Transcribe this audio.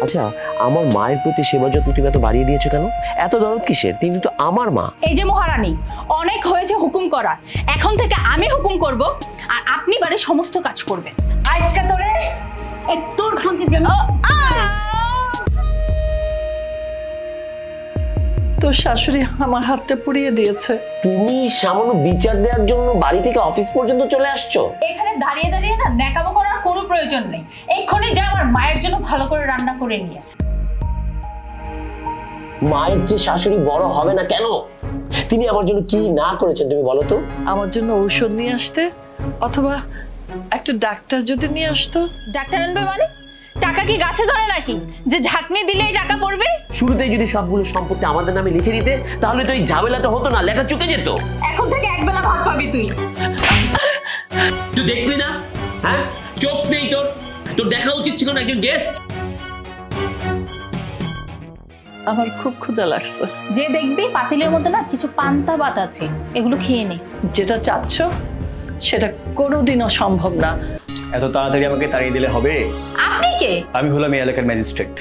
আচ্ছা, আমার মায়ের প্রতি সেবা যত্ন তুমি এত বাড়িয়ে দিয়েছো কেন? এত দরদ কিসের? তিনি তো আমার মা। এই যে মহারানী, অনেক হয়েছে হুকুম করা, এখন থেকে আমি হুকুম করব আর আপনি বাড়ির সমস্ত কাজ করবেন। আজকে তোরে তোর খাঁচি তোর শাশুড়ি আমার হাতটা পুড়িয়ে দিয়েছে। তুমি সামান্য বিচার দেওয়ার জন্য বাড়ি থেকে অফিস পর্যন্ত চলে আসছো? এখানে দাঁড়িয়ে দাঁড়িয়ে না ন্যাকামো করার কোনো প্রয়োজন নেই। এক্ষুনি যা আমার মায়ের জন্য ভালো করে রান্না করে নিয়ে। মায়ের যে শাশুড়ি বড় হবে না কেন? তিনি আমার জন্য কি না করেছেন তুমি বলো তো? আমার জন্য ঔষধ নিয়ে আসতে, অথবা একটা ডাক্তার যদি নিয়ে আসতো। ডাক্তার আনবে মানে? টাকা কি গাছে ধরে নাকি যে ঝাঁকনি দিলেই টাকা পড়বে? শুরুতেই যদি সবগুলো সম্পত্তি আমাদের নামে লিখে দিতে তাহলে তো এই ঝামেলাটা হতো না, লেখা চুকে যেত। এখন থেকে একবেলা ভাত পাবি তুই। তুই দেখবি না? হ্যাঁ, চোখ নেই তোর? তোর দেখা উচিত ছিল না একজন গেস্ট। আমার খুব ক্ষুধা লাগছে। যে দেখবি পাতিলের মধ্যে না কিছু পান্তা ভাত আছে, এগুলো খেয়ে নে। যেটা চাচ্ছ সেটা কোনোদিনও সম্ভব না। এত তাড়াতাড়ি আমাকে তাড়িয়ে দিলে হবে? আপনি কে? আমি হলাম এই এলাকার ম্যাজিস্ট্রেট।